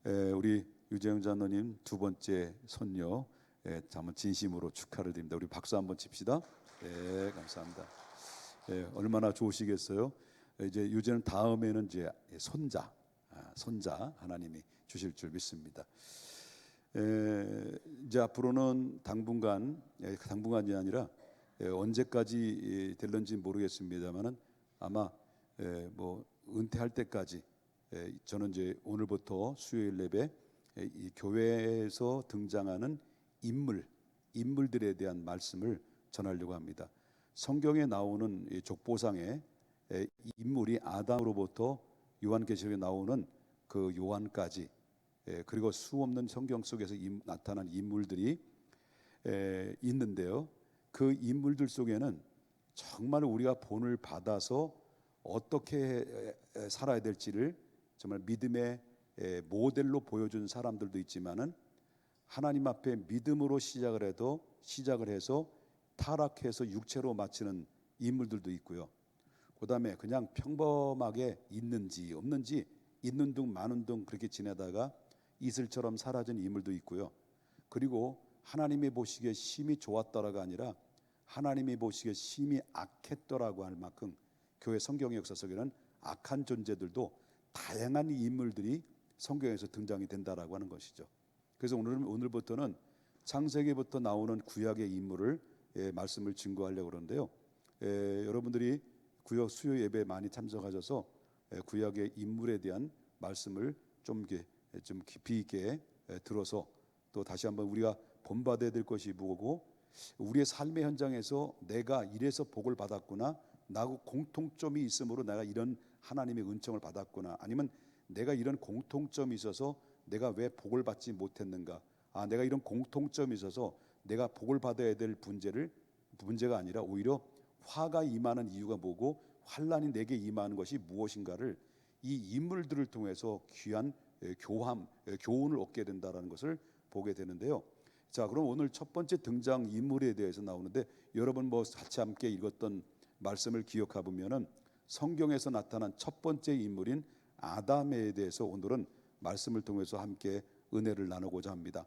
우리 유재영 장로님 두 번째 손녀, 정말 진심으로 축하를 드립니다. 우리 박수 한번 칩시다. 네, 감사합니다. 얼마나 좋으시겠어요? 이제 유재는 다음에는 이제 손자 하나님이 주실 줄 믿습니다. 이제 앞으로는 당분간이 아니라 언제까지 될런지 모르겠습니다만은 아마 뭐 은퇴할 때까지 저는 이제 오늘부터 수요일 예배 이 교회에서 등장하는 인물들에 대한 말씀을 전하려고 합니다. 성경에 나오는 이 족보상의 인물이 아담으로부터 요한계시록에 나오는 그 요한까지, 그리고 수없는 성경 속에서 나타난 인물들이 있는데요. 그 인물들 속에는 정말 우리가 본을 받아서 어떻게 살아야 될지를 정말 믿음의 모델로 보여준 사람들도 있지만은 하나님 앞에 믿음으로 시작을 해서 타락해서 육체로 마치는 인물들도 있고요. 그다음에 그냥 평범하게 있는지 없는지 있는 둥 마는 둥 그렇게 지내다가 이슬처럼 사라진 인물도 있고요. 그리고 하나님이 보시기에 심히 좋았더라가 아니라 하나님이 보시기에 심히 악했더라고 할 만큼 교회 성경의 역사 속에는 악한 존재들도 다양한 인물들이 성경에서 등장이 된다라고 하는 것이죠. 그래서 오늘부터는 창세기부터 나오는 구약의 인물을 말씀을 증거하려고 그러는데요. 여러분들이 구약 수요 예배에 많이 참석하셔서 구약의 인물에 대한 말씀을 좀 깊이 있게 들어서 또 다시 한번 우리가 본받아야 될 것이 뭐고 우리의 삶의 현장에서 내가 이래서 복을 받았구나, 나하고 공통점이 있으므로 내가 이런 하나님의 은총을 받았구나, 아니면 내가 이런 공통점이 있어서 내가 왜 복을 받지 못했는가, 내가 이런 공통점이 있어서 내가 복을 받아야 될 문제가 아니라 오히려 화가 임하는 이유가 뭐고 환난이 내게 임하는 것이 무엇인가를 이 인물들을 통해서 귀한 교훈을 얻게 된다는 것을 보게 되는데요. 자, 그럼 오늘 첫 번째 등장 인물에 대해서 나오는데, 여러분 같이 함께 읽었던 말씀을 기억해 보면은 성경에서 나타난 첫 번째 인물인 아담에 대해서 오늘은 말씀을 통해서 함께 은혜를 나누고자 합니다.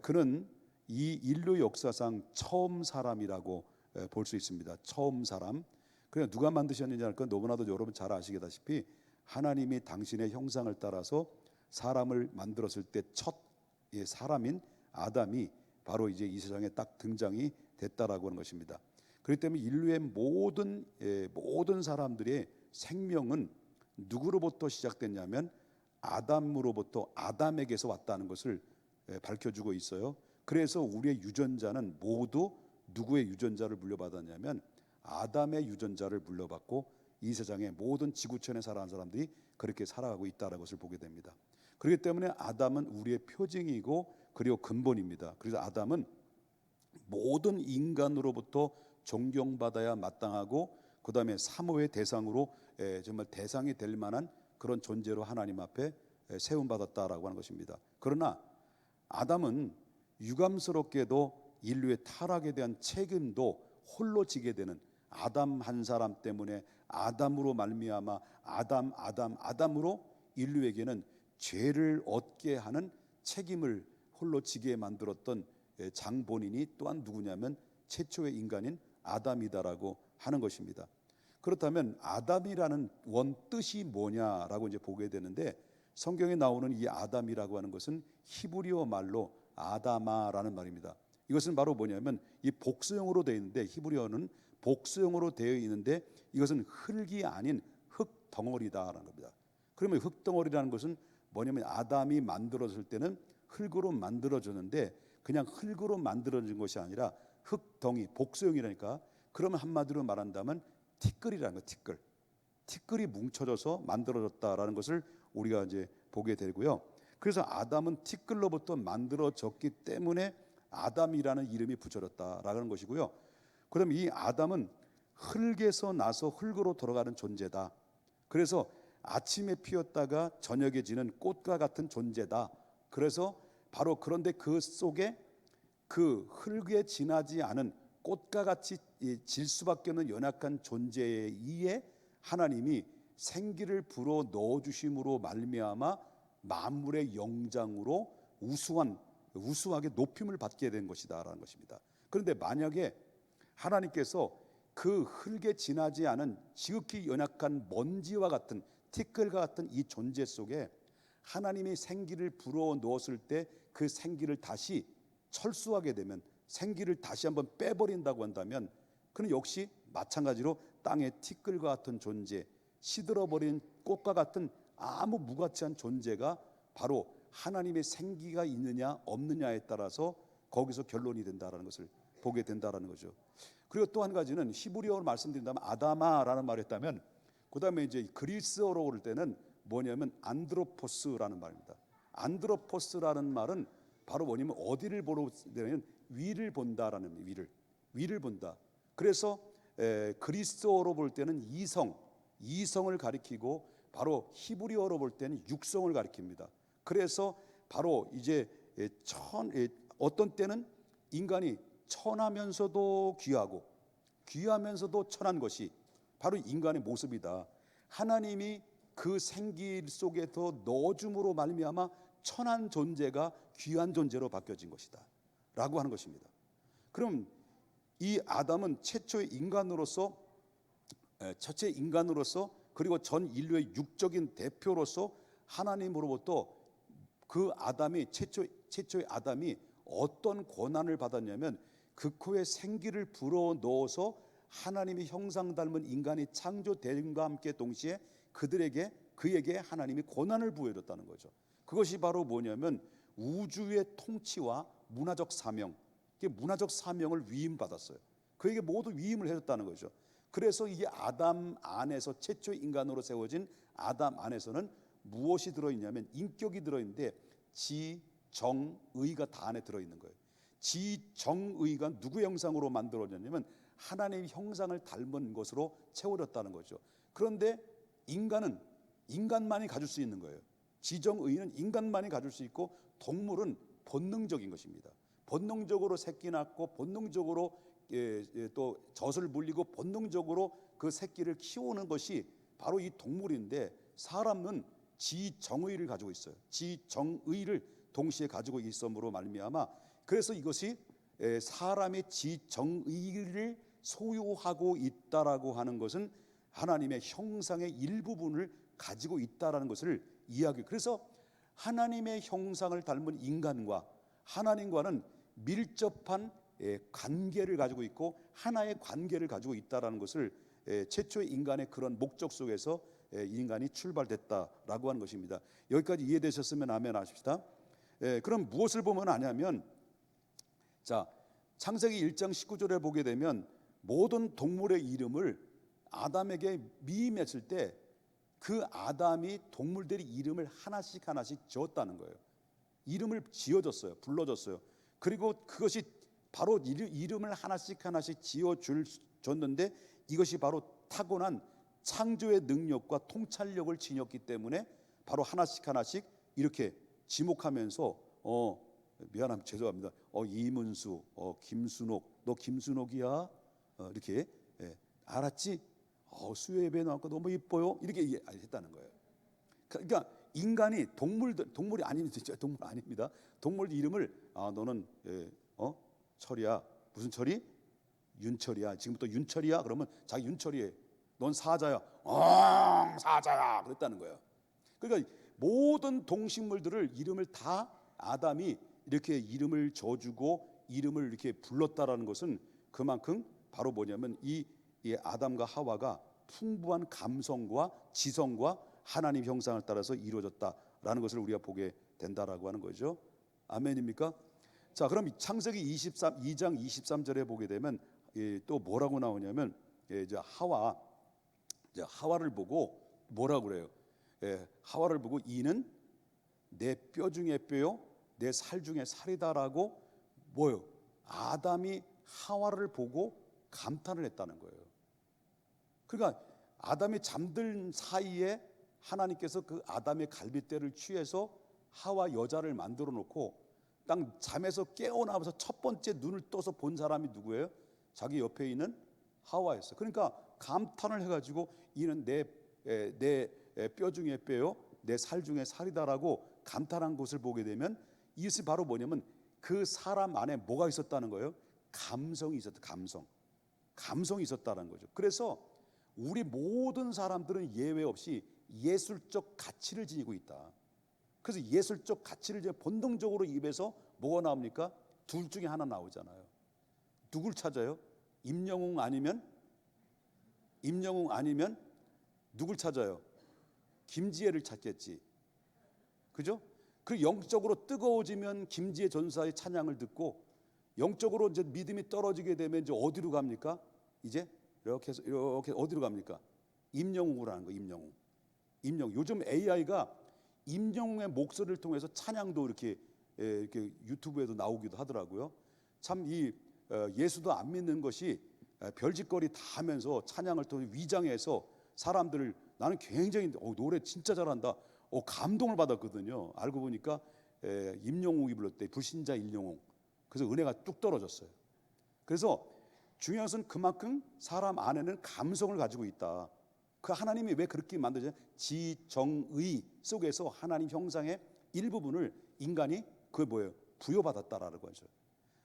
그는 이 인류 역사상 처음 사람이라고 볼 수 있습니다. 처음 사람. 그냥 누가 만드셨느냐 할 건 너무나도 여러분 잘 아시다시피 하나님이 당신의 형상을 따라서 사람을 만들었을 때 첫 사람인 아담이 바로 이제 이 세상에 딱 등장이 됐다라고 하는 것입니다. 그렇기 때문에 인류의 모든 사람들의 생명은 누구로부터 시작됐냐면 아담에게서 왔다는 것을 밝혀주고 있어요. 그래서 우리의 유전자는 모두 누구의 유전자를 물려받았냐면 아담의 유전자를 물려받고 이 세상의 모든 지구촌에 살아가는 사람들이 그렇게 살아가고 있다는 것을 보게 됩니다. 그렇기 때문에 아담은 우리의 표징이고 그리고 근본입니다. 그래서 아담은 모든 인간으로부터 존경받아야 마땅하고 그 다음에 사모의 대상으로 정말 대상이 될 만한 그런 존재로 하나님 앞에 세움받았다라고 하는 것입니다. 그러나 아담은 유감스럽게도 인류의 타락에 대한 책임도 홀로 지게 되는, 아담 한 사람 때문에 아담으로 말미암아 아담으로 인류에게는 죄를 얻게 하는 책임을 홀로 지게 만들었던 장본인이 또한 누구냐면 최초의 인간인 아담이다라고 하는 것입니다. 그렇다면 아담이라는 원뜻이 뭐냐라고 이제 보게 되는데, 성경에 나오는 이 아담이라고 하는 것은 히브리어 말로 아다마라는 말입니다. 이것은 바로 뭐냐면 이 복수형으로 되어 있는데, 히브리어는 복수형으로 되어 있는데 이것은 흙이 아닌 흙덩어리다라는 겁니다. 그러면 흙덩어리라는 것은 뭐냐면 아담이 만들어질 때는 흙으로 만들어졌는데 그냥 흙으로 만들어진 것이 아니라 흙덩이, 복수형이라니까. 그러면 한마디로 말한다면 티끌이라는 거, 티끌이 뭉쳐져서 만들어졌다라는 것을 우리가 이제 보게 되고요. 그래서 아담은 티끌로부터 만들어졌기 때문에 아담이라는 이름이 붙여졌다라는 것이고요. 그럼 이 아담은 흙에서 나서 흙으로 돌아가는 존재다. 그래서 아침에 피었다가 저녁에 지는 꽃과 같은 존재다. 그래서 바로 그런데 그 속에 그 흙에 지나지 않은 꽃과 같이 질 수밖에 없는 연약한 존재에 의해 하나님이 생기를 불어 넣어 주심으로 말미암아 만물의 영장으로 우수하게 높임을 받게 된 것이다라는 것입니다. 그런데 만약에 하나님께서 그 흙에 지나지 않은 지극히 연약한 먼지와 같은 티끌과 같은 이 존재 속에 하나님이 생기를 불어 넣었을 때 그 생기를 다시 철수하게 되면, 생기를 다시 한번 빼버린다고 한다면, 그는 역시 마찬가지로 땅의 티끌과 같은 존재, 시들어버린 꽃과 같은 아무 무가치한 존재가 바로 하나님의 생기가 있느냐 없느냐에 따라서 거기서 결론이 된다라는 것을 보게 된다라는 거죠. 그리고 또 한 가지는 히브리어로 말씀드린다면 아다마라는 말을 했다면, 그 다음에 이제 그리스어로 올 때는 뭐냐면 안드로포스라는 말입니다. 안드로포스라는 말은 바로 뭐냐면 어디를 보러 되냐면 위를 본다라는, 위를 본다. 그래서 그리스어로 볼 때는 이성을 가리키고, 바로 히브리어로 볼 때는 육성을 가리킵니다. 그래서 바로 이제 어떤 때는 인간이 천하면서도 귀하고 귀하면서도 천한 것이 바로 인간의 모습이다. 하나님이 그 생기 속에서 넣어줌으로 말미암아 천한 존재가 귀한 존재로 바뀌어진 것이다 라고 하는 것입니다. 그럼 이 아담은 최초의 인간으로서 그리고 전 인류의 육적인 대표로서 하나님으로부터 그 아담이 최초의 아담이 어떤 권한을 받았냐면, 그 코에 생기를 불어 넣어서 하나님의 형상 닮은 인간이 창조됨과 함께 동시에 그에게 하나님이 권한을 부여줬다는 거죠. 그것이 바로 뭐냐면 우주의 통치와 문화적 사명을 위임받았어요. 그에게 모두 위임을 해줬다는 거죠. 그래서 이게 아담 안에서, 최초의 인간으로 세워진 아담 안에서는 무엇이 들어있냐면 인격이 들어있는데 지, 정, 의가 다 안에 들어있는 거예요. 지, 정, 의가 누구의 형상으로 만들어졌냐면 하나님의 형상을 닮은 것으로 채워졌다는 거죠. 그런데 인간은 인간만이 가질 수 있는 거예요. 지정의는 인간만이 가질 수 있고, 동물은 본능적인 것입니다. 본능적으로 새끼 낳고 본능적으로 또 젖을 물리고 본능적으로 그 새끼를 키우는 것이 바로 이 동물인데, 사람은 지정의를 가지고 있어요. 지정의를 동시에 가지고 있음으로 말미암아, 그래서 이것이 사람의 지정의를 소유하고 있다라고 하는 것은 하나님의 형상의 일부분을 가지고 있다라는 것을 이야기. 그래서 하나님의 형상을 닮은 인간과 하나님과는 밀접한 관계를 가지고 있고 하나의 관계를 가지고 있다라는 것을 최초의 인간의 그런 목적 속에서 인간이 출발됐다라고 하는 것입니다. 여기까지 이해되셨으면 아멘 하십시다. 그럼 무엇을 보면 아냐면, 자, 창세기 1장 19절에 보게 되면 모든 동물의 이름을 아담에게 미임했을 때 그 아담이 동물들의 이름을 하나씩 지었다는 거예요. 이름을 지어줬어요. 불러줬어요. 그리고 그것이 바로 이름을 하나씩 지어줬는데, 이것이 바로 타고난 창조의 능력과 통찰력을 지녔기 때문에 바로 하나씩 이렇게 지목하면서 미안합니다. 죄송합니다. 이문수, 김순옥, 너 김순옥이야? 이렇게 알았지? 수요예배 나왔고 너무 이뻐요. 이렇게 했다는 거예요. 그러니까 인간이 동물이 아닙니다. 동물 아닙니다. 동물 이름을 너는 철이야. 무슨 철이? 윤철이야. 지금부터 윤철이야. 그러면 자기 윤철이에. 넌 사자야. 사자야. 그랬다는 거예요. 그러니까 모든 동식물들을 이름을 다 아담이 이렇게 이름을 줘주고 이름을 이렇게 불렀다라는 것은 그만큼 바로 뭐냐면 이 아담과 하와가 풍부한 감성과 지성과 하나님 형상을 따라서 이루어졌다라는 것을 우리가 보게 된다라고 하는 거죠. 아멘입니까? 자, 그럼 창세기 2장 23절에 보게 되면 또 뭐라고 나오냐면 이제 하와를 보고 뭐라고 그래요? 하와를 보고 이는 내 뼈 중에 뼈요 내 살 중에 살이다라고 뭐요? 아담이 하와를 보고 감탄을 했다는 거예요. 그러니까 아담이 잠든 사이에 하나님께서 그 아담의 갈빗대를 취해서 하와 여자를 만들어 놓고 딱 잠에서 깨어나면서 첫 번째 눈을 떠서 본 사람이 누구예요? 자기 옆에 있는 하와였어요. 그러니까 감탄을 해가지고 이는 내 뼈 중에 뼈요 내 살 중에 살이다라고 감탄한 것을 보게 되면 이것이 바로 뭐냐면 그 사람 안에 뭐가 있었다는 거예요? 감성이 있었다. 감성이 있었다는 거죠. 그래서 우리 모든 사람들은 예외 없이 예술적 가치를 지니고 있다. 그래서 예술적 가치를 지니 본능적으로 입에서 뭐가 나옵니까? 둘 중에 하나 나오잖아요. 누굴 찾아요? 임영웅 아니면 누굴 찾아요? 김지혜를 찾겠지. 그죠? 그 영적으로 뜨거워지면 김지혜 전사의 찬양을 듣고 영적으로 이제 믿음이 떨어지게 되면 이제 어디로 갑니까? 이제 이렇게 해서 이렇게 어디로 갑니까? 임영웅으로 하는 거. 임영웅. 요즘 AI가 임영웅의 목소리를 통해서 찬양도 이렇게 유튜브에도 나오기도 하더라고요. 참 이 예수도 안 믿는 것이 별짓거리 다 하면서 찬양을 통해 위장해서 사람들을 나는 굉장히 노래 진짜 잘한다. 감동을 받았거든요. 알고 보니까 임영웅이 불렀대. 불신자 임영웅. 그래서 은혜가 뚝 떨어졌어요. 그래서 중요한 것은 그만큼 사람 안에는 감성을 가지고 있다. 그 하나님이 왜 그렇게 만드냐? 지정의 속에서 하나님 형상의 일부분을 인간이 그걸 뭐예요? 부여받았다라는 거죠.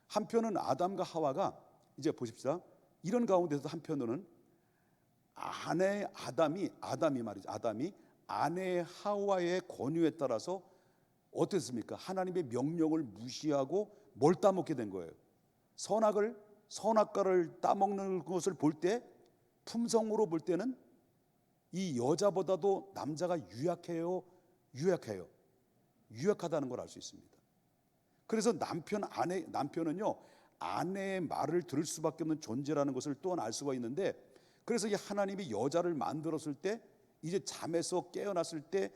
한편은 아담과 하와가 이제 보십시다. 이런 가운데서도 한편으로는 아담이 아내 하와의 권유에 따라서 어땠습니까? 하나님의 명령을 무시하고 뭘 따먹게 된 거예요? 선악과를 따먹는 것을 볼 때 품성으로 볼 때는 이 여자보다도 남자가 유약하다는 걸 알 수 있습니다. 그래서 남편은요 아내의 말을 들을 수밖에 없는 존재라는 것을 또한 알 수가 있는데, 그래서 이 하나님이 여자를 만들었을 때 이제 잠에서 깨어났을 때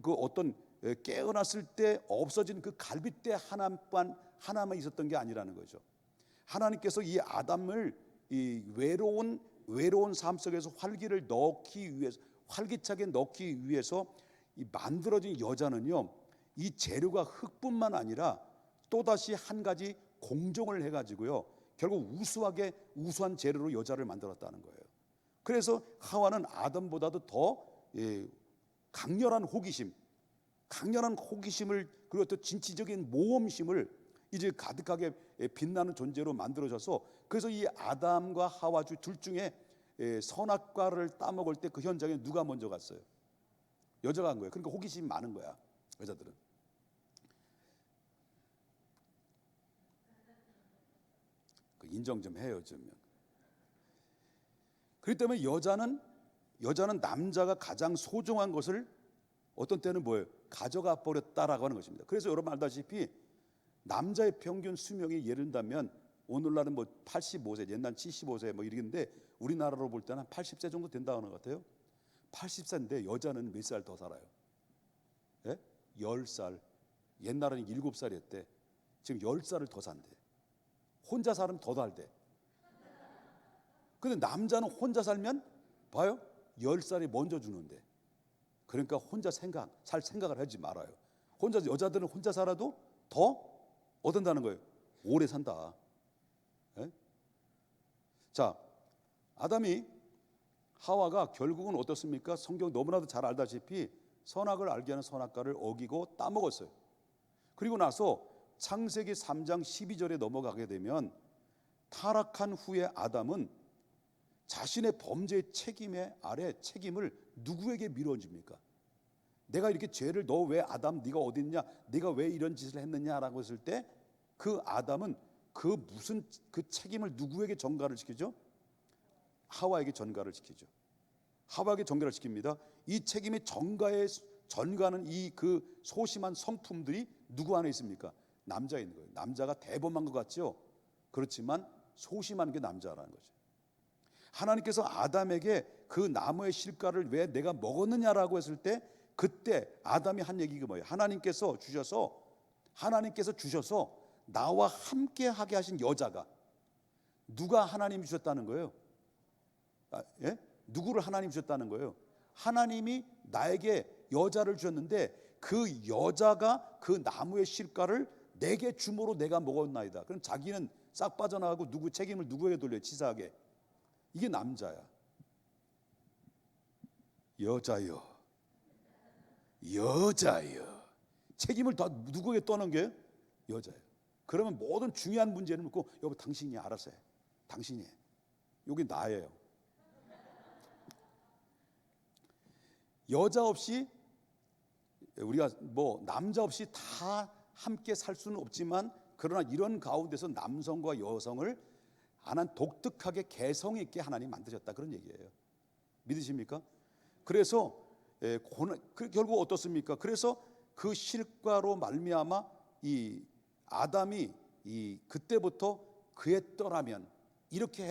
그 어떤 깨어났을 때 없어진 그 갈빗대 하나만 있었던 게 아니라는 거죠. 하나님께서 이 아담을 이 외로운 삶 속에서 활기차게 넣기 위해서 이 만들어진 여자는요, 이 재료가 흙뿐만 아니라 또다시 한 가지 공정을 해가지고요, 결국 우수한 재료로 여자를 만들었다는 거예요. 그래서 하와는 아담보다도 더 강렬한 호기심을, 그리고 또 진취적인 모험심을 이제 가득하게 빛나는 존재로 만들어져서, 그래서 이 아담과 하와 둘 중에 선악과를 따먹을 때 그 현장에 누가 먼저 갔어요? 여자가 간 거예요. 그러니까 호기심이 많은 거야, 여자들은. 인정 좀 해요, 좀. 그렇기 때문에 여자는 남자가 가장 소중한 것을 어떤 때는 뭐예요? 가져가 버렸다라고 하는 것입니다. 그래서 여러분 알다시피 남자의 평균 수명이 예를 들면 오늘날은 뭐 85세, 옛날 75세 뭐 이러는데 우리나라로 볼 때는 한 80세 정도 된다는 것 같아요. 80세인데 여자는 몇 살 더 살아요? 10살. 옛날에는 7살이었대. 지금 10살을 더 산대. 혼자 살면 더 살대. 근데 남자는 혼자 살면 봐요, 10살이 먼저 주는데. 그러니까 혼자 살 생각을 하지 말아요. 여자들은 혼자 살아도 더 얻는다는 거예요. 오래 산다. 자, 아담이 하와가 결국은 어떻습니까? 성경 너무나도 잘 알다시피 선악을 알게 하는 선악과를 어기고 따먹었어요. 그리고 나서 창세기 3장 12절에 넘어가게 되면 타락한 후에 아담은 자신의 범죄의 책임을 누구에게 미뤄줍니까? 내가 이렇게 죄를, 너 왜 아담 네가 어디 있냐, 네가 왜 이런 짓을 했느냐라고 했을 때 그 아담은 그 책임을 누구에게 전가를 시키죠? 하와에게 전가를 시키죠. 하와에게 전가를 시킵니다. 이 책임이 전가하는 이 그 소심한 성품들이 누구 안에 있습니까? 남자에 있는 거예요. 남자가 대범한 것 같죠? 그렇지만 소심한 게 남자라는 거죠. 하나님께서 아담에게 그 나무의 실과를 왜 내가 먹었느냐라고 했을 때 그때 아담이 한 얘기가 뭐예요? 하나님께서 주셔서 나와 함께 하게 하신 여자가, 누가 하나님이 주셨다는 거예요? 누구를 하나님이 주셨다는 거예요? 하나님이 나에게 여자를 주셨는데 그 여자가 그 나무의 실과를 내게 주므로 내가 먹었나이다. 그럼 자기는 싹 빠져나가고 책임을 누구에게 돌려요? 치사하게. 이게 남자야. 여자여 책임을 다 누구에게 떠넘겨요? 여자예요. 그러면 모든 중요한 문제를 묻고 여보 당신이 알아서 해. 당신이 해. 여기 나예요. 여자 없이 우리가 뭐 남자 없이 다 함께 살 수는 없지만 그러나 이런 가운데서 남성과 여성을 하나님 독특하게 개성 있게 하나님 만드셨다 그런 얘기예요. 믿으십니까? 그래서 결국 어떻습니까? 그래서 그 실과로 말미암아 이 아담이 이 그때부터 그랬더라면 이렇게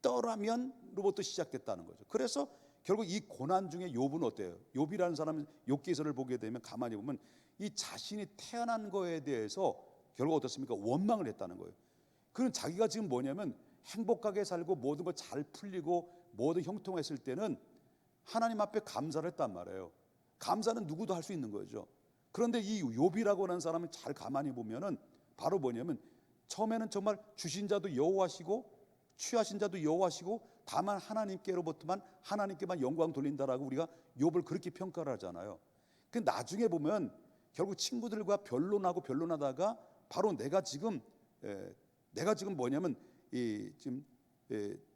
했더라면로부터 시작됐다는 거죠. 그래서 결국 이 고난 중에 욥은 어때요? 욥이라는 사람은 욥기서를 보게 되면 가만히 보면 이 자신이 태어난 거에 대해서 결국 어떻습니까? 원망을 했다는 거예요. 그는 자기가 지금 뭐냐면 행복하게 살고 모든 거 잘 풀리고 모든 형통했을 때는 하나님 앞에 감사를 했단 말이에요. 감사는 누구도 할 수 있는 거죠. 그런데 이 욥이라고 하는 사람은 잘 가만히 보면은 바로 뭐냐면 처음에는 정말 주신 자도 여호와시고 취하신 자도 여호와시고 다만 하나님께로부터만 하나님께만 영광 돌린다라고 우리가 욥을 그렇게 평가를 하잖아요. 그 나중에 보면 결국 친구들과 변론하다가 바로 내가 지금 뭐냐면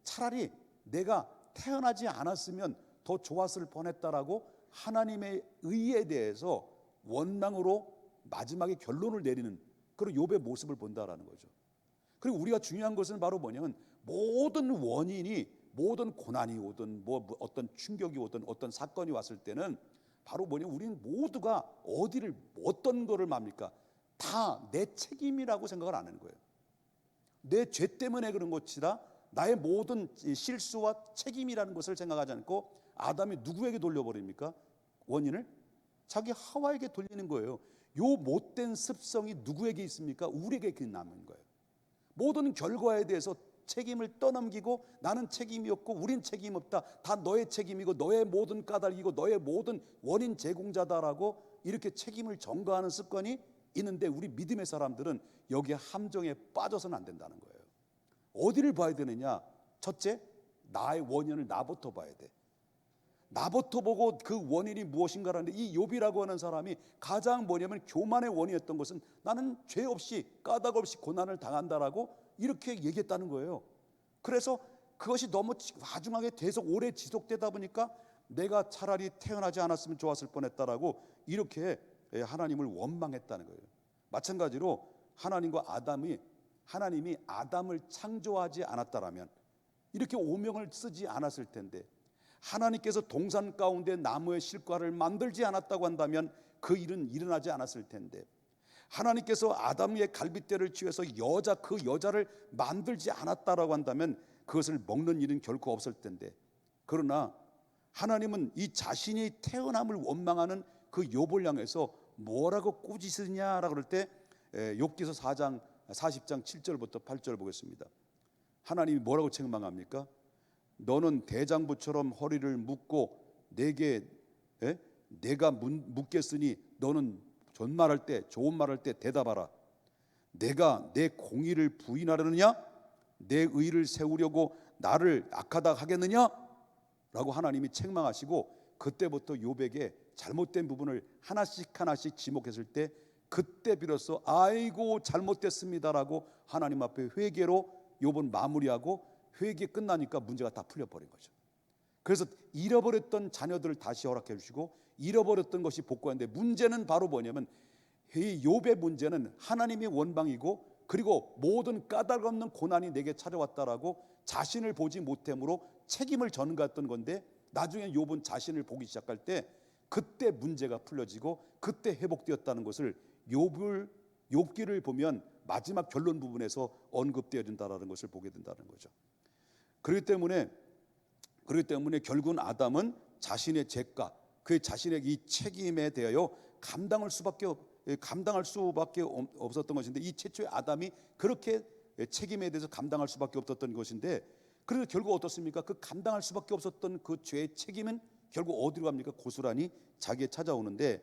차라리 내가 태어나지 않았으면 더 좋았을 뻔했다라고 하나님의 의에 대해서 원망으로 마지막에 결론을 내리는 그런 욥의 모습을 본다라는 거죠. 그리고 우리가 중요한 것은 바로 뭐냐면 모든 원인이 모든 고난이 오든 뭐 어떤 충격이 오든 어떤 사건이 왔을 때는 바로 뭐냐면 우리는 모두가 어떤 거를 맙니까? 다 내 책임이라고 생각을 안 하는 거예요. 내 죄 때문에 그런 것이다. 나의 모든 실수와 책임이라는 것을 생각하지 않고 아담이 누구에게 돌려버립니까? 원인을 자기 하와에게 돌리는 거예요. 요 못된 습성이 누구에게 있습니까? 우리에게 남은 거예요. 모든 결과에 대해서 책임을 떠넘기고 나는 책임이 없고 우린 책임 없다. 다 너의 책임이고 너의 모든 까닭이고 너의 모든 원인 제공자다라고 이렇게 책임을 전가하는 습관이 있는데 우리 믿음의 사람들은 여기에 함정에 빠져서는 안 된다는 거예요. 어디를 봐야 되느냐? 첫째, 나의 원인을 나부터 봐야 돼. 나부터 보고 그 원인이 무엇인가라는데 이 욥이라고 하는 사람이 가장 뭐냐면 교만의 원인이었던 것은 나는 죄 없이 까닭 없이 고난을 당한다라고 이렇게 얘기했다는 거예요. 그래서 그것이 너무 화중하게 계속 오래 지속되다 보니까 내가 차라리 태어나지 않았으면 좋았을 뻔했다라고 이렇게 하나님을 원망했다는 거예요. 마찬가지로 하나님이 아담을 창조하지 않았다라면 이렇게 오명을 쓰지 않았을 텐데 하나님께서 동산 가운데 나무의 실과를 만들지 않았다고 한다면 그 일은 일어나지 않았을 텐데 하나님께서 아담의 갈빗대를 취해서 그 여자를 만들지 않았다라고 한다면 그것을 먹는 일은 결코 없을 텐데 그러나 하나님은 이 자신이 태어남을 원망하는 그 욥을 향해서 뭐라고 꾸짖으냐라고 그럴 때 욥기서 4장 40장 7절부터 8절 보겠습니다. 하나님이 뭐라고 책망합니까? 너는 대장부처럼 허리를 묶고 내가 묻겠으니 너는 좋은 말할 때 대답하라. 내가 내 공의를 부인하려느냐? 내 의를 세우려고 나를 악하다 하겠느냐? 라고 하나님이 책망하시고 그때부터 욥에게 잘못된 부분을 하나씩 지목했을 때 그때 비로소 아이고 잘못됐습니다라고 하나님 앞에 회개로 욥은 마무리하고 회개 끝나니까 문제가 다 풀려버린 거죠. 그래서 잃어버렸던 자녀들을 다시 허락해 주시고 잃어버렸던 것이 복구하는데 문제는 바로 뭐냐면 이 욥의 문제는 하나님의 원망이고 그리고 모든 까닭 없는 고난이 내게 찾아왔다라고 자신을 보지 못함으로 책임을 전가했던 건데 나중에 욥은 자신을 보기 시작할 때 그때 문제가 풀려지고 그때 회복되었다는 것을 욥기를 보면 마지막 결론 부분에서 언급되어진다라는 것을 보게 된다는 거죠. 그렇기 때문에 결국은 아담은 자신의 죄가 그 자신의 이 책임에 대하여 감당할 수밖에 없었던 것인데 이 최초의 아담이 그렇게 책임에 대해서 감당할 수밖에 없었던 것인데 그래서 결국 어떻습니까? 그 감당할 수밖에 없었던 그 죄의 책임은 결국 어디로 갑니까? 고스란히 자기에 찾아오는데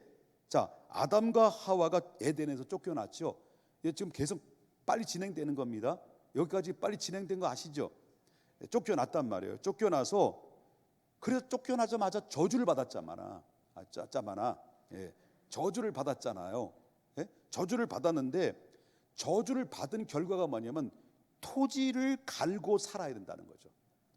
자 아담과 하와가 에덴에서 쫓겨났죠. 지금 계속 빨리 진행되는 겁니다. 여기까지 빨리 진행된 거 아시죠? 쫓겨났단 말이에요. 쫓겨나서 그래서 쫓겨나자마자 저주를 받았잖아. 예, 저주를 받았잖아요. 예? 저주를 받았는데 저주를 받은 결과가 뭐냐면 토지를 갈고 살아야 된다는 거죠.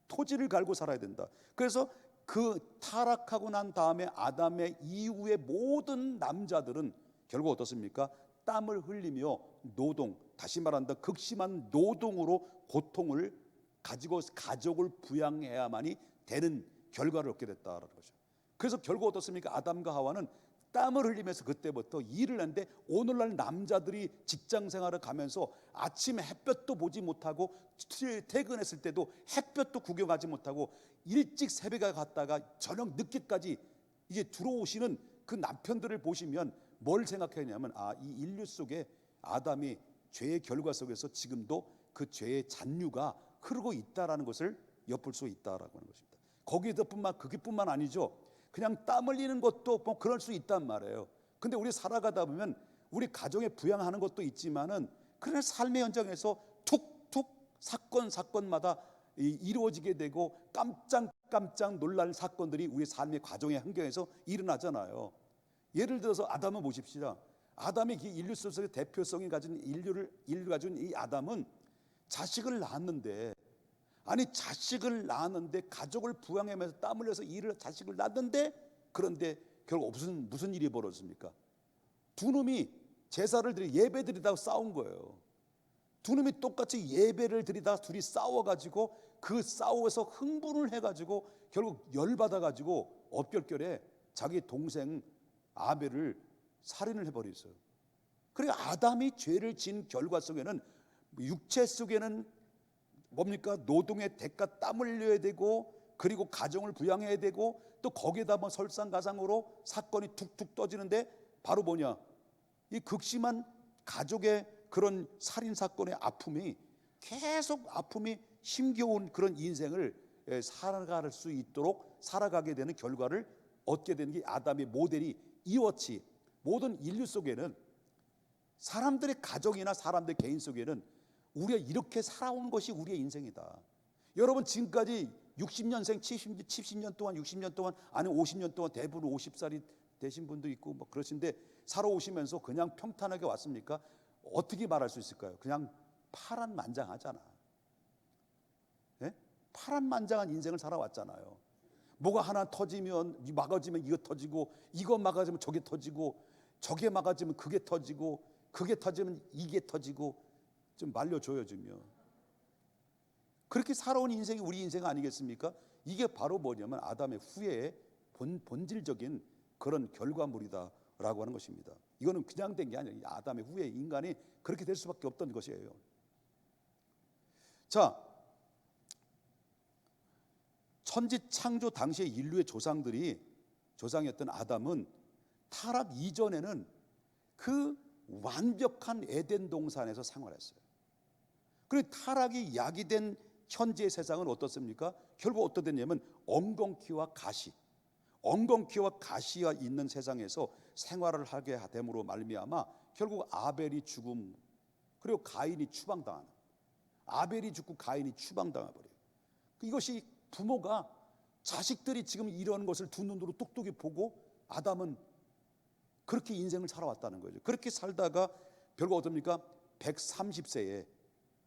토지를 갈고 살아야 된다. 그래서 그 타락하고 난 다음에 아담의 이후의 모든 남자들은 결국 어떻습니까? 땀을 흘리며 노동, 다시 말한다 극심한 노동으로 고통을 가지고 가족을 부양해야만이 되는 결과를 얻게 됐다라는 거죠. 그래서 결국 어떻습니까? 아담과 하와는 땀을 흘리면서 그때부터 일을 했는데 오늘날 남자들이 직장 생활을 가면서 아침에 햇볕도 보지 못하고 퇴근했을 때도 햇볕도 구경하지 못하고 일찍 새벽에 갔다가 저녁 늦게까지 이제 들어오시는 그 남편들을 보시면 뭘 생각했냐면 이 인류 속에 아담이 죄의 결과 속에서 지금도 그 죄의 잔류가 흐르고 있다라는 것을 엿볼 수 있다라고 하는 것입니다. 그게뿐만 아니죠. 그냥 땀 흘리는 것도 뭐 그럴 수 있단 말이에요. 근데 우리 살아가다 보면 우리 가정에 부양하는 것도 있지만은 그런 삶의 현장에서 툭툭 사건마다 이루어지게 되고 깜짝 놀랄 사건들이 우리 삶의 가정의 환경에서 일어나잖아요. 예를 들어서 아담을 보십시다. 아담이 인류 속의 대표성이 가진 인류를 가진 이 아담은 자식을 낳았는데 자식을 낳았는데 가족을 부양하면서 땀 흘려서 자식을 낳았는데 그런데 결국 무슨 일이 벌어집니까? 두 놈이 제사를 예배 드리다가 싸운 거예요. 두 놈이 똑같이 예배를 드리다 둘이 싸워가지고 그 싸워서 흥분을 해가지고 결국 열받아가지고 엎결결에 자기 동생 아벨을 살인을 해버렸어요. 그러니까 아담이 죄를 지은 결과 속에는 육체 속에는 뭡니까? 노동의 대가 땀 흘려야 되고 그리고 가정을 부양해야 되고 또 거기에다 뭐 설상가상으로 사건이 툭툭 떠지는데 바로 뭐냐? 이 극심한 가족의 그런 살인 사건의 아픔이 계속 아픔이 힘겨운 그런 인생을 살아갈 수 있도록 살아가게 되는 결과를 얻게 되는 게 아담의 모델이 이렇지. 모든 인류 속에는 사람들의 가정이나 사람들의 개인 속에는 우리가 이렇게 살아온 것이 우리의 인생이다. 여러분 지금까지 60년생 70년 동안 60년 동안 아니면 50년 동안 대부분 50살이 되신 분도 있고 뭐 그러신데 살아오시면서 그냥 평탄하게 왔습니까? 어떻게 말할 수 있을까요? 그냥 파란만장하잖아. 예? 파란만장한 인생을 살아왔잖아요. 뭐가 하나 터지면 막아지면 이거 터지고 이거 막아지면 저게 터지고 저게 막아지면 그게 터지고 그게 터지면 이게 터지고 좀 말려줘요 주면 그렇게 살아온 인생이 우리 인생 아니겠습니까? 이게 바로 뭐냐면 아담의 후회의 본질적인 그런 결과물이다라고 하는 것입니다. 이거는 그냥 된 게 아니에요. 아담의 후회 인간이 그렇게 될 수밖에 없던 것이에요. 자, 천지 창조 당시의 인류의 조상이었던 아담은 타락 이전에는 그 완벽한 에덴 동산에서 생활했어요. 그리고 타락이 야기된 현재의 세상은 어떻습니까? 결국 어떻게 됐냐면 엉겅퀴와 가시가 있는 세상에서 생활을 하게 됨으로 말미암아 결국 아벨이 죽음 그리고 가인이 추방당하는 아벨이 죽고 가인이 추방당해버려요. 이것이 부모가 자식들이 지금 이런 것을 두 눈으로 똑똑히 보고 아담은 그렇게 인생을 살아왔다는 거죠. 그렇게 살다가 결국 어떻습니까? 130세에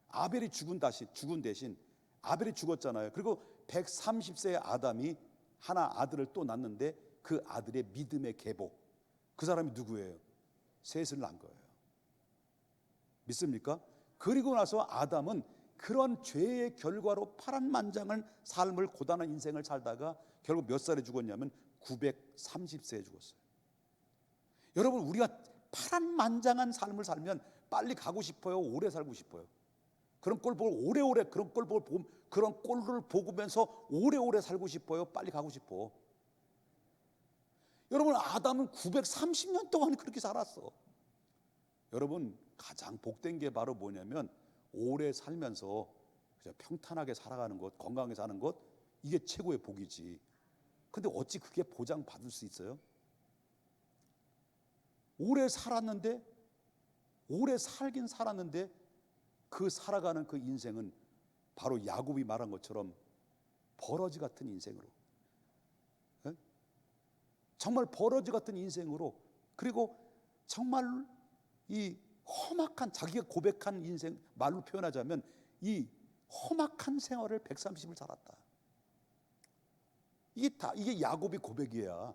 아벨이 죽은 대신 아벨이 죽었잖아요. 그리고 130세의 아담이 하나 아들을 또 낳는데 그 아들의 믿음의 계보 그 사람이 누구예요? 셋을 낳은 거예요. 믿습니까? 그리고 나서 아담은 그런 죄의 결과로 파란만장한 삶을 고단한 인생을 살다가 결국 몇 살에 죽었냐면 930세에 죽었어요. 여러분 우리가 파란만장한 삶을 살면 빨리 가고 싶어요? 오래 살고 싶어요? 그런 꼴 보고 오래오래 그런 꼴을 보면서 오래오래 살고 싶어요? 빨리 가고 싶어? 여러분 아담은 930년 동안 그렇게 살았어. 여러분 가장 복된 게 바로 뭐냐면 오래 살면서 그냥 평탄하게 살아가는 것, 건강하게 사는 것 이게 최고의 복이지. 근데 어찌 그게 보장받을 수 있어요? 오래 살긴 살았는데 그 살아가는 그 인생은 바로 야곱이 말한 것처럼 버러지 같은 인생으로 정말 버러지 같은 인생으로, 그리고 정말 이 험악한, 자기가 고백한 인생, 말로 표현하자면 이 험악한 생활을 130을 살았다. 이게 야곱의 고백이야.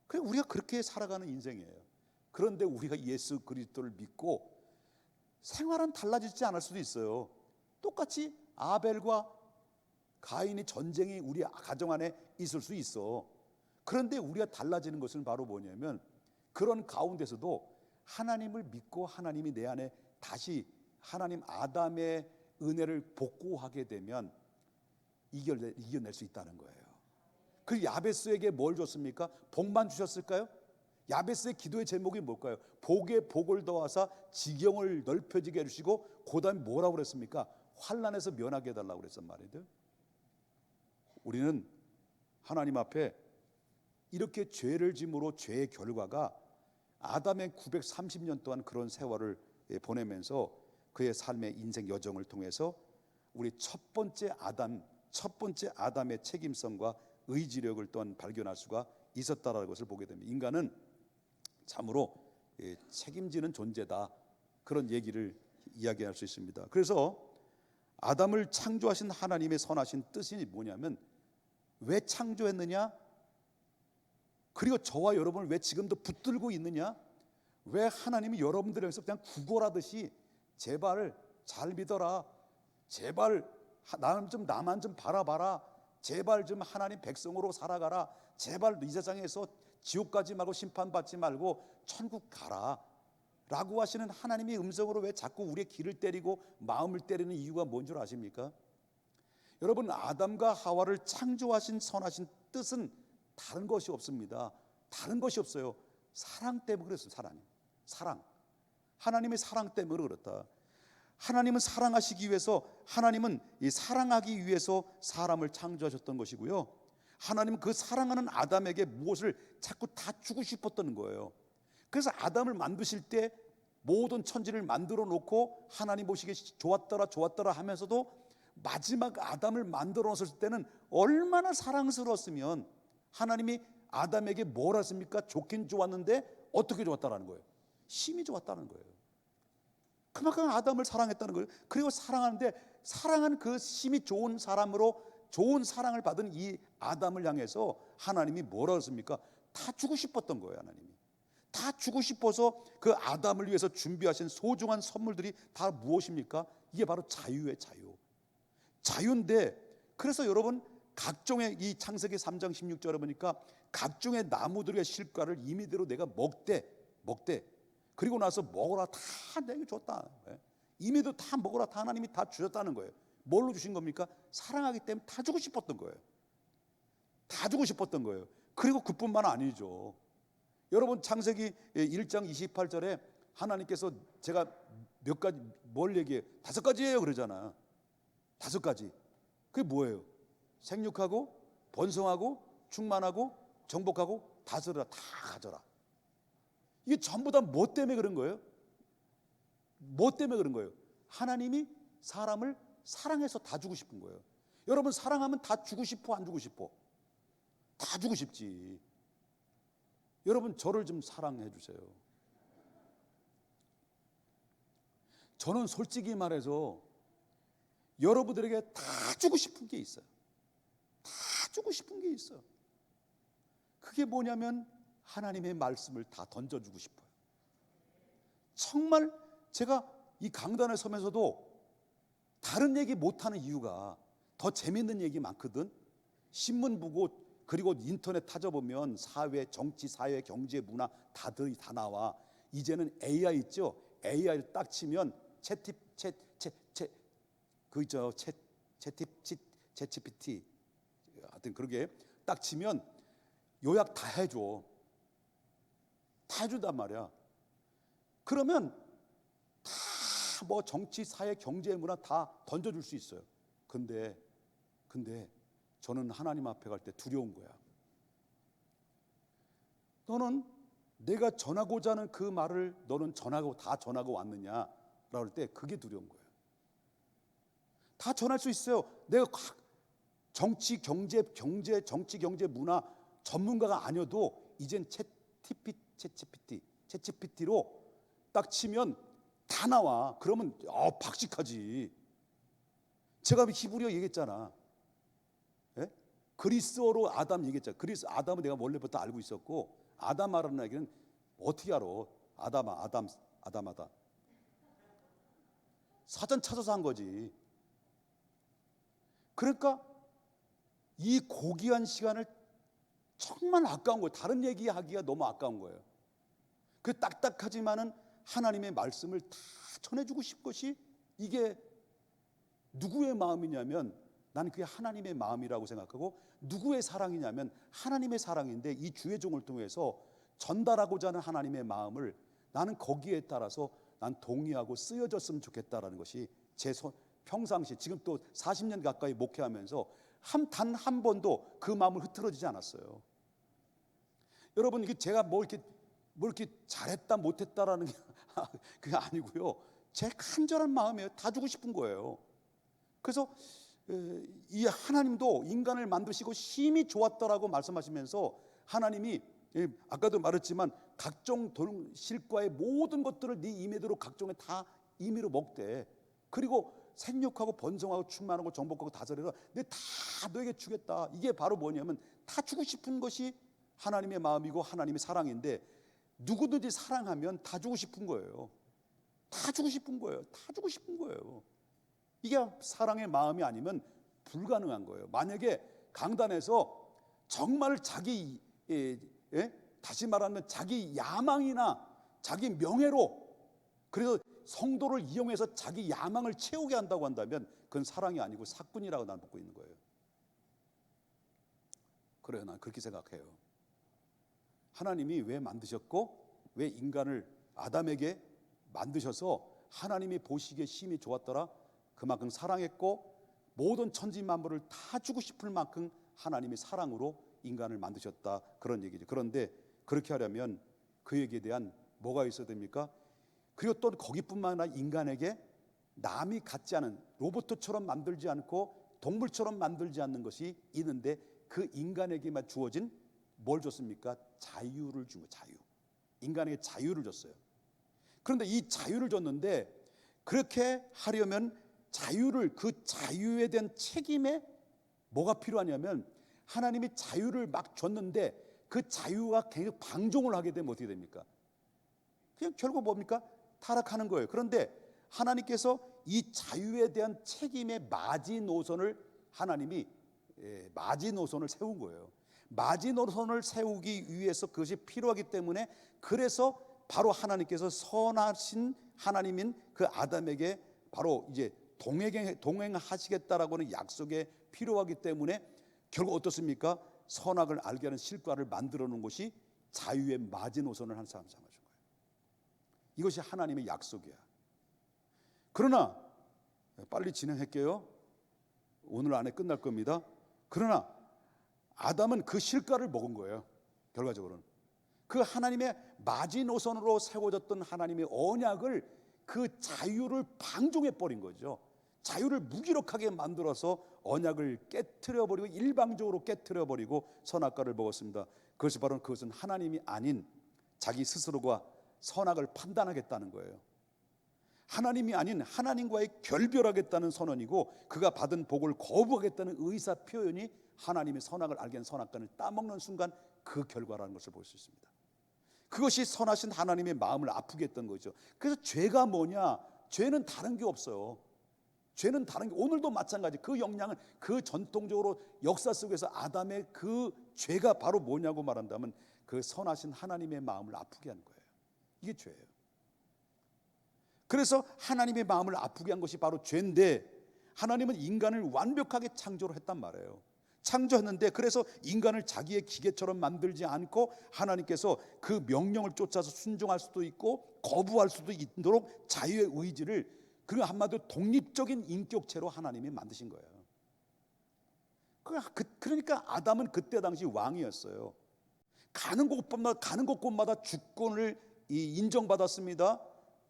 그래, 우리가 그렇게 살아가는 인생이에요. 그런데 우리가 예수 그리스도를 믿고 생활은 달라지지 않을 수도 있어요. 똑같이 아벨과 가인의 전쟁이 우리 가정 안에 있을 수 있어. 그런데 우리가 달라지는 것은 바로 뭐냐면, 그런 가운데서도 하나님을 믿고 하나님이 내 안에 다시 하나님 아담의 은혜를 복구하게 되면 이겨낼 수 있다는 거예요. 그 야베스에게 뭘 줬습니까? 복만 주셨을까요? 야베스의 기도의 제목이 뭘까요? 복에 복을 더하사 지경을 넓혀지게 해주시고, 그 다음에 뭐라고 그랬습니까? 환난에서 면하게 해달라고 그랬단 말이에요. 우리는 하나님 앞에 이렇게 죄를 짐으로 죄의 결과가 아담의 930년 동안 그런 세월을 보내면서 그의 삶의 인생 여정을 통해서 우리 첫 번째 아담의 책임성과 의지력을 또한 발견할 수가 있었다라는 것을 보게 됩니다. 인간은 참으로 책임지는 존재다, 그런 얘기를 이야기할 수 있습니다. 그래서 아담을 창조하신 하나님의 선하신 뜻이 뭐냐면, 왜 창조했느냐, 그리고 저와 여러분을 왜 지금도 붙들고 있느냐, 왜 하나님이 여러분들을 위해서 그냥 구걸하듯이 제발 잘 믿어라, 제발 나만 좀 바라봐라, 제발 좀 하나님 백성으로 살아가라, 제발 이 세상에서 지옥 가지 말고 심판받지 말고 천국 가라 라고 하시는 하나님의 음성으로 왜 자꾸 우리의 귀를 때리고 마음을 때리는 이유가 뭔 줄 아십니까? 여러분, 아담과 하와를 창조하신 선하신 뜻은 다른 것이 없습니다. 다른 것이 없어요. 사랑 때문에 그랬어요. 하나님의 사랑 때문에 그렇다. 하나님은 사랑하시기 위해서, 하나님은 이 사랑하기 위해서 사람을 창조하셨던 것이고요, 하나님은 그 사랑하는 아담에게 무엇을 자꾸 다 주고 싶었던 거예요. 그래서 아담을 만드실 때 모든 천지를 만들어 놓고 하나님 보시기에 좋았더라 하면서도 마지막 아담을 만들어 놨을 때는 얼마나 사랑스러웠으면 하나님이 아담에게 뭘 했습니까? 좋긴 좋았는데 어떻게 좋았다라는 거예요? 심히 좋았다는 거예요. 그만큼 아담을 사랑했다는 거예요. 그리고 사랑한 그 심히 좋은 사람으로 좋은 사랑을 받은 이 아담을 향해서 하나님이 뭐라 했습니까? 다 주고 싶었던 거예요. 하나님이 다 주고 싶어서 그 아담을 위해서 준비하신 소중한 선물들이 다 무엇입니까? 이게 바로 자유예요. 자유인데, 그래서 여러분, 각종의 이 창세기 3장 16절에 보니까 각종의 나무들의 실과를 임의대로 내가 먹되 그리고 나서 먹어라, 다 내게 줬다. 임의도 다 먹어라, 다 하나님이 다 주셨다는 거예요. 뭘로 주신 겁니까? 사랑하기 때문에 다 주고 싶었던 거예요. 다 주고 싶었던 거예요. 그리고 그뿐만 아니죠. 여러분, 창세기 1장 28절에 하나님께서, 제가 몇 가지 뭘 얘기해요? 5가지예요 그러잖아. 5가지. 그게 뭐예요? 생육하고 번성하고 충만하고 정복하고 다스려라, 다 가져라. 이게 전부 다 뭐 때문에 그런 거예요? 뭐 때문에 그런 거예요? 하나님이 사람을 사랑해서 다 주고 싶은 거예요. 여러분, 사랑하면 다 주고 싶어, 안 주고 싶어? 다 주고 싶지. 여러분, 저를 좀 사랑해 주세요. 저는 솔직히 말해서 여러분들에게 다 주고 싶은 게 있어요. 다 주고 싶은 게 있어요. 그게 뭐냐면 하나님의 말씀을 다 던져주고 싶어요. 정말 제가 이 강단에 서면서도 다른 얘기 못하는 이유가, 더 재밌는 얘기 많거든. 신문 보고 그리고 인터넷 찾아보면 사회, 정치, 사회, 경제, 문화 다들 다 나와. 이제는 AI 있죠. AI를 딱 치면 챗GPT 하여튼 그러게 딱 치면 요약 다 해줘. 다 해준단 말이야. 그러면 다 뭐 정치, 사회, 경제, 문화 다 던져줄 수 있어요. 근데 저는 하나님 앞에 갈 때 두려운 거야. 너는 내가 전하고자 하는 그 말을 너는 다 전하고 왔느냐? 라고 할 때 그게 두려운 거예요. 다 전할 수 있어요. 내가 정치, 경제, 문화 전문가가 아니어도 이젠 챗GPT로 딱 치면 다 나와. 그러면 박식하지. 제가 히브리어 얘기했잖아. 예? 그리스어로 아담 얘기했잖아. 아담은 내가 원래부터 알고 있었고, 아담아라는 얘기는 어떻게 알아? 아담. 사전 찾아서 한 거지. 그러니까 이 고귀한 시간을 정말 아까운 거예요. 다른 얘기하기가 너무 아까운 거예요. 그 딱딱하지만은 하나님의 말씀을 다 전해주고 싶은 것이 이게 누구의 마음이냐면 나는 그게 하나님의 마음이라고 생각하고, 누구의 사랑이냐면 하나님의 사랑인데, 이 주의 종을 통해서 전달하고자 하는 하나님의 마음을 나는 거기에 따라서 난 동의하고 쓰여졌으면 좋겠다라는 것이 제 평상시, 지금 또 40년 가까이 목회하면서 단 한 번도 그 마음을 흐트러지지 않았어요. 여러분, 이게 제가 뭐 이렇게 잘했다 못했다라는 게 그게 아니고요. 제 간절한 마음이에요. 다 주고 싶은 거예요. 그래서 이 하나님도 인간을 만드시고 심히 좋았더라고 말씀하시면서, 하나님이 아까도 말했지만 각종 실과의 모든 것들을 네 임의대로 각종에 다 임의로 먹되, 그리고 생육하고 번성하고 충만하고 정복하고 다스려라, 내가 다 너에게 주겠다. 이게 바로 뭐냐면 다 주고 싶은 것이 하나님의 마음이고 하나님의 사랑인데, 누구든지 사랑하면 다 주고 싶은 거예요. 다 주고 싶은 거예요. 다 주고 싶은 거예요. 이게 사랑의 마음이 아니면 불가능한 거예요. 만약에 강단에서 정말 자기 다시 말하면 자기 야망이나 자기 명예로, 그래서 성도를 이용해서 자기 야망을 채우게 한다고 한다면 그건 사랑이 아니고 사꾼이라고 난 보고 있는 거예요. 그래요. 난 그렇게 생각해요. 하나님이 왜 만드셨고, 왜 인간을 아담에게 만드셔서 하나님이 보시기에 심히 좋았더라, 그만큼 사랑했고 모든 천지 만물을 다 주고 싶을 만큼 하나님이 사랑으로 인간을 만드셨다, 그런 얘기죠. 그런데 그렇게 하려면 그에게 대한 뭐가 있어야 됩니까? 그리고 또 거기뿐만 아니라 인간에게 남이 갖지 않은, 로봇처럼 만들지 않고 동물처럼 만들지 않는 것이 있는데, 그 인간에게만 주어진 뭘 줬습니까? 자유를 준 거예요. 자유. 인간에게 자유를 줬어요. 그런데 이 자유를 줬는데, 그렇게 하려면 그 자유에 대한 책임에 뭐가 필요하냐면, 하나님이 자유를 막 줬는데 그 자유가 계속 방종을 하게 되면 어떻게 됩니까? 그냥 결국 뭡니까? 타락하는 거예요. 그런데 하나님께서 이 자유에 대한 책임의 마지노선을 하나님이 마지노선을 세운 거예요. 마지노선을 세우기 위해서 그것이 필요하기 때문에, 그래서 바로 하나님께서 선하신 하나님인 그 아담에게 바로 이제 동행하시겠다라고는 약속에 필요하기 때문에, 결국 어떻습니까? 선악을 알게 하는 실과를 만들어 놓은 것이 자유의 마지노선을 한 사람 삼아준 거예요. 이것이 하나님의 약속이야. 그러나 빨리 진행할게요. 오늘 안에 끝날 겁니다. 그러나 아담은 그 실과를 먹은 거예요. 결과적으로는 그 하나님의 마지노선으로 세워졌던 하나님의 언약을, 그 자유를 방종해 버린 거죠. 자유를 무기력하게 만들어서 언약을 깨트려 버리고, 일방적으로 깨트려 버리고 선악과를 먹었습니다. 그것은 하나님이 아닌 자기 스스로가 선악을 판단하겠다는 거예요. 하나님이 아닌 하나님과의 결별하겠다는 선언이고, 그가 받은 복을 거부하겠다는 의사 표현이 하나님의 선악을 알게 한 선악과를 따먹는 순간 그 결과라는 것을 볼 수 있습니다. 그것이 선하신 하나님의 마음을 아프게 했던 거죠. 그래서 죄가 뭐냐? 죄는 다른 게 없어요. 죄는 다른 게, 오늘도 마찬가지. 그 영향은, 그 전통적으로 역사 속에서 아담의 그 죄가 바로 뭐냐고 말한다면, 그 선하신 하나님의 마음을 아프게 한 거예요. 이게 죄예요. 그래서 하나님의 마음을 아프게 한 것이 바로 죄인데, 하나님은 인간을 완벽하게 창조를 했단 말이에요. 창조했는데, 그래서 인간을 자기의 기계처럼 만들지 않고 하나님께서 그 명령을 쫓아서 순종할 수도 있고 거부할 수도 있도록 자유의 의지를, 그리고 한마디로 독립적인 인격체로 하나님이 만드신 거예요. 그러니까 아담은 그때 당시 왕이었어요. 가는 곳마다 주권을 인정받았습니다.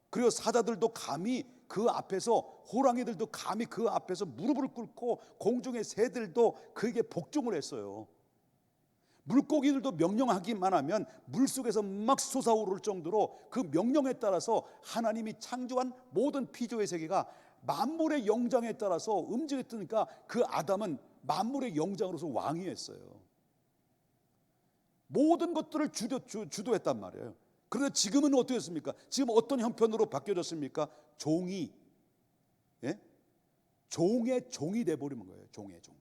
그리고 사자들도 감히 그 앞에서, 호랑이들도 감히 그 앞에서 무릎을 꿇고, 공중의 새들도 그에게 복종을 했어요. 물고기들도 명령하기만 하면 물속에서 막 솟아오를 정도로 그 명령에 따라서 하나님이 창조한 모든 피조의 세계가 만물의 영장에 따라서 움직였으니까 그 아담은 만물의 영장으로서 왕이었어요. 모든 것들을 주도했단 말이에요. 그런데 지금은 어떻습니까? 지금 어떤 형편으로 바뀌어졌습니까? 종이, 예? 종의 종이 돼버리는 거예요. 종의 종.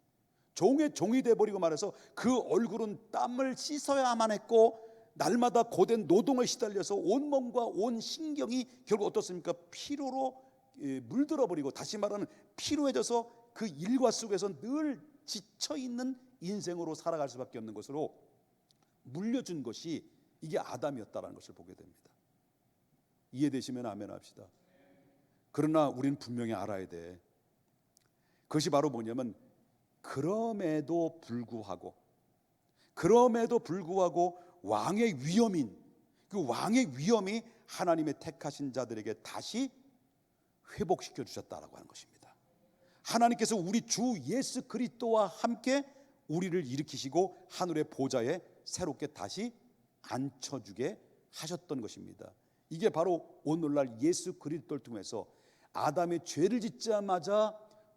종의 종이 돼버리고 말해서 그 얼굴은 땀을 씻어야만 했고 날마다 고된 노동에 시달려서 온 몸과 온 신경이 결국 어떻습니까? 피로로 물들어버리고, 다시 말하면 피로해져서 그 일과 속에서 늘 지쳐있는 인생으로 살아갈 수밖에 없는 것으로 물려준 것이 이게 아담이었다는 것을 보게 됩니다. 이해되시면 아멘 합시다. 그러나 우리는 분명히 알아야 돼. 그것이 바로 뭐냐면 그럼에도 불구하고 왕의 위엄인 그 왕의 위엄이 하나님의 택하신 자들에게 다시 회복시켜 주셨다라고 하는 것입니다. 하나님께서 우리 주 예수 그리스도와 함께 우리를 일으키시고 하늘의 보좌에 새롭게 다시 앉혀주게 하셨던 것입니다. 이게 바로 오늘날 예수 그리스도를 통해서 아담의 죄를 짓자마자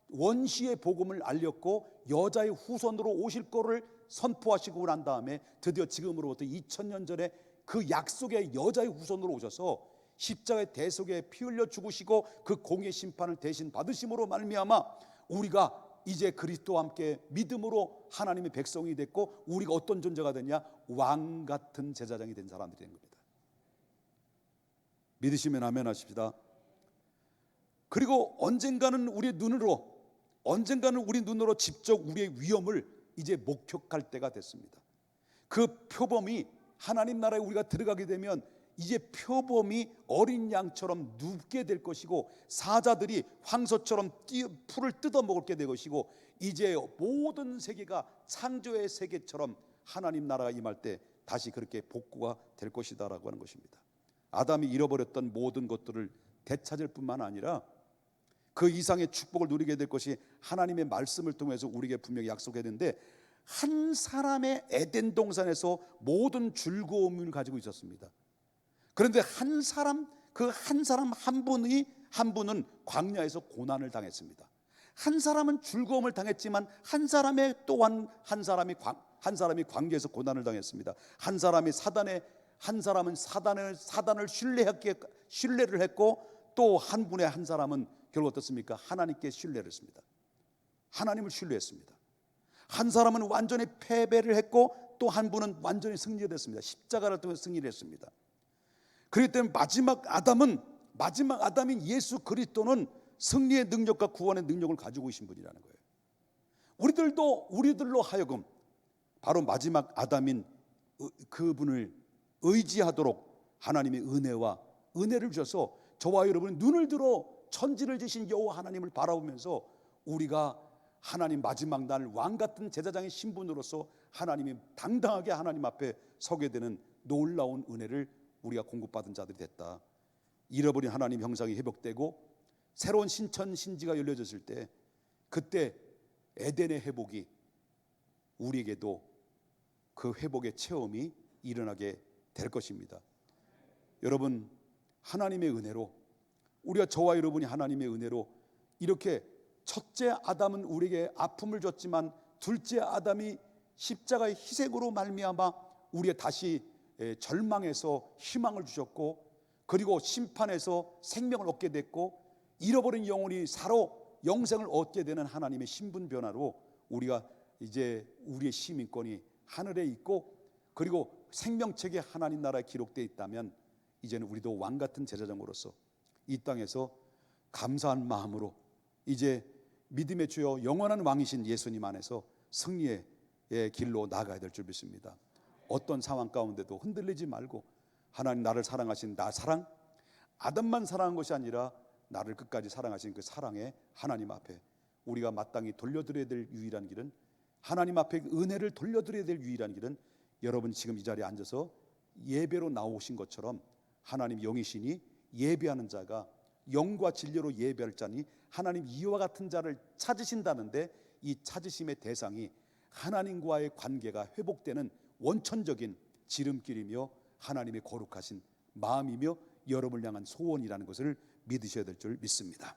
원시의 복음을 알렸고 여자의 후손으로 오실 거를 선포하시고 난 다음에 드디어 지금으로부터 2000년 전에 그 약속의 여자의 후손으로 오셔서 십자가의 대속에 피 흘려 죽으시고 그 공의 심판을 대신 받으심으로 말미암아 우리가 이제 그리스도와 함께 믿음으로 하나님의 백성이 됐고, 우리가 어떤 존재가 됐냐? 왕 같은 제사장이 된 사람들이 된 겁니다. 믿으시면 아멘 하십시다. 그리고 언젠가는 우리 눈으로 직접 우리의 위엄을 이제 목격할 때가 됐습니다. 그 표범이 하나님 나라에 우리가 들어가게 되면 이제 표범이 어린 양처럼 눕게 될 것이고, 사자들이 황소처럼 풀을 뜯어 먹게 될 것이고, 이제 모든 세계가 창조의 세계처럼 하나님 나라가 임할 때 다시 그렇게 복구가 될 것이다라고 하는 것입니다. 아담이 잃어버렸던 모든 것들을 되찾을 뿐만 아니라 그 이상의 축복을 누리게 될 것이 하나님의 말씀을 통해서 우리에게 분명히 약속했는데, 한 사람의 에덴 동산에서 모든 즐거움을 가지고 있었습니다. 그런데 한 사람 한 분은 광야에서 고난을 당했습니다. 한 사람은 즐거움을 당했지만 한 사람이 광야에서 고난을 당했습니다. 한 사람은 사단을 신뢰를 했고, 또 한 사람은 결국 어떻습니까? 하나님께 신뢰를 했습니다. 하나님을 신뢰했습니다. 한 사람은 완전히 패배를 했고, 또 한 분은 완전히 승리를 했습니다. 십자가를 통해 승리를 했습니다. 그렇기 때문에 마지막 아담인 예수 그리스도는 승리의 능력과 구원의 능력을 가지고 계신 분이라는 거예요. 우리들로 하여금 바로 마지막 아담인 그분을 의지하도록 하나님의 은혜를 주셔서 저와 여러분이 눈을 들어 천지를 지신 여호와 하나님을 바라보면서 우리가 하나님 마지막 날 왕같은 제사장의 신분으로서 하나님이 당당하게 하나님 앞에 서게 되는 놀라운 은혜를 우리가 공급받은 자들이 됐다. 잃어버린 하나님 형상이 회복되고 새로운 신천 신지가 열려졌을 때, 그때 에덴의 회복이 우리에게도 그 회복의 체험이 일어나게 될 것입니다. 여러분, 하나님의 은혜로, 우리가 저와 여러분이 하나님의 은혜로 이렇게 첫째 아담은 우리에게 아픔을 줬지만 둘째 아담이 십자가의 희생으로 말미암아 우리가 다시 절망에서 희망을 주셨고, 그리고 심판에서 생명을 얻게 됐고, 잃어버린 영혼이 사로 영생을 얻게 되는 하나님의 신분 변화로 우리가 이제 우리의 시민권이 하늘에 있고, 그리고 생명책에 하나님 나라에 기록되어 있다면 이제는 우리도 왕같은 제사장으로서 이 땅에서 감사한 마음으로 이제 믿음의 주여 영원한 왕이신 예수님 안에서 승리의 길로 나아가야 될 줄 믿습니다. 어떤 상황 가운데도 흔들리지 말고 하나님 나를 사랑하신 나 사랑, 아담만 사랑한 것이 아니라 나를 끝까지 사랑하신 그 사랑의 하나님 앞에 우리가 마땅히 돌려드려야 될 유일한 길은, 하나님 앞에 은혜를 돌려드려야 될 유일한 길은 여러분 지금 이 자리에 앉아서 예배로 나오신 것처럼 하나님 영이시니 예배하는 자가 영과 진리로 예배할 자니 하나님 이와 같은 자를 찾으신다는데, 이 찾으심의 대상이 하나님과의 관계가 회복되는 원천적인 지름길이며 하나님의 거룩하신 마음이며 여러분을 향한 소원이라는 것을 믿으셔야 될 줄 믿습니다.